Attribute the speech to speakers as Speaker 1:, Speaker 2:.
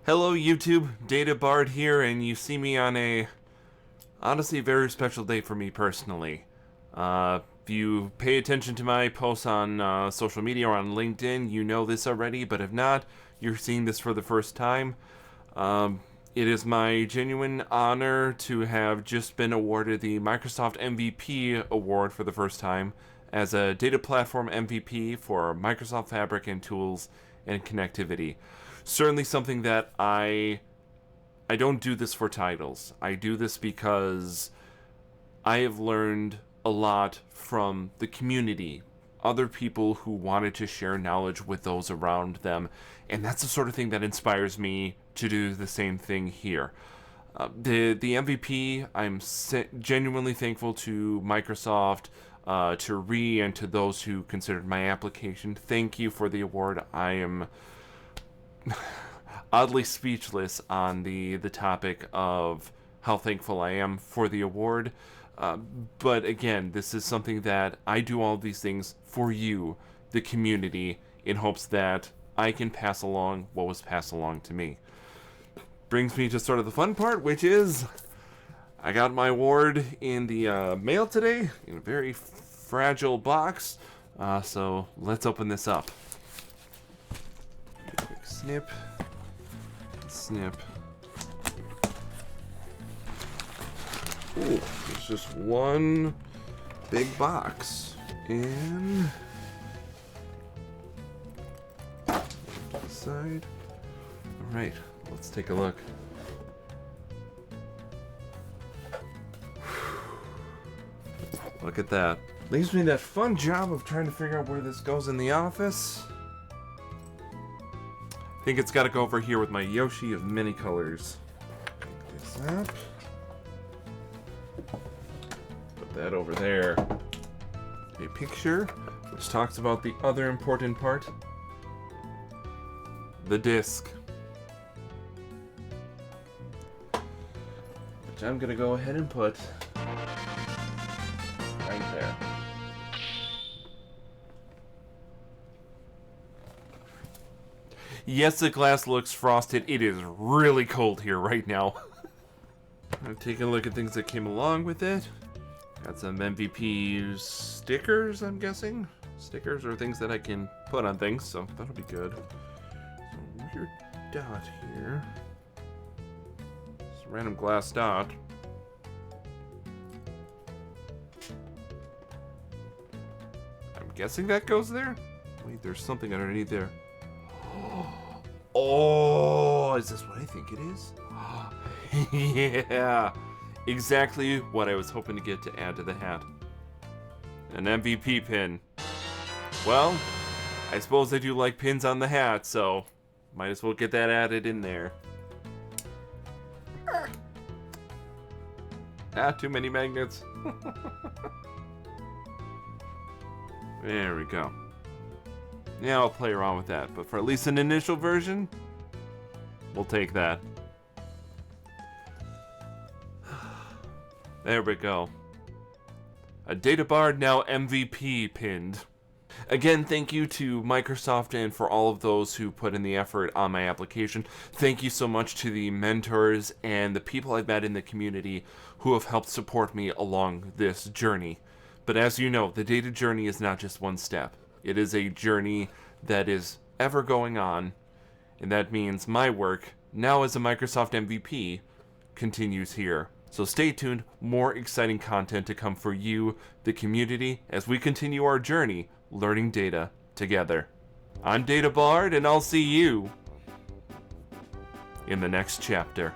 Speaker 1: Hello YouTube, Data Bard here, and you see me on a honestly very special day for me personally. If you pay attention to my posts on social media or on LinkedIn, you know this already, but if not, you're seeing this for the first time. It is my genuine honor to have just been awarded the Microsoft MVP award for the first time as a data platform MVP for Microsoft Fabric and tools and connectivity. Certainly something that I don't do this for titles. I do this because I have learned a lot from the community, other people who wanted to share knowledge with those around them, and that's the sort of thing that inspires me to do the same thing here. The MVP, I'm genuinely thankful to Microsoft, to Ree, and to those who considered my application. Thank you for the award. I am oddly speechless on the topic of how thankful I am for the award. But again, this is something that I do all of these things for you, the community, in hopes that I can pass along what was passed along to me. Brings me to sort of the fun part, which is I got my award in the mail today in a very fragile box. So let's open this up. Quick snip. Snip. Ooh, there's just one big box. And to the side. Alright, let's take a look. Look at that. Leaves me that fun job of trying to figure out where this goes in the office. I think it's got to go over here with my Yoshi of many colors. Pick this up. Put that over there. A picture, which talks about the other important part. The disc. Which I'm going to go ahead and put right there. Yes, the glass looks frosted. It is really cold here right now. I'm taking a look at things that came along with it. Got some MVP stickers, I'm guessing. Stickers are things that I can put on things, so that'll be good. So weird dot here. It's a random glass dot. I'm guessing that goes there? Wait, there's something underneath there. Oh, is this what I think it is? Yeah, exactly what I was hoping to get to add to the hat. An MVP pin. Well, I suppose I do like pins on the hat, so might as well get that added in there. Too many magnets. There we go. Yeah, I'll play around with that, but for at least an initial version, we'll take that. There we go. A Data Bard now MVP pinned. Again, thank you to Microsoft and for all of those who put in the effort on my application. Thank you so much to the mentors and the people I've met in the community who have helped support me along this journey. But as you know, the data journey is not just one step. It is a journey that is ever going on, and that means my work, now as a Microsoft MVP, continues here. So stay tuned, more exciting content to come for you, the community, as we continue our journey learning data together. I'm Data Bard, and I'll see you in the next chapter.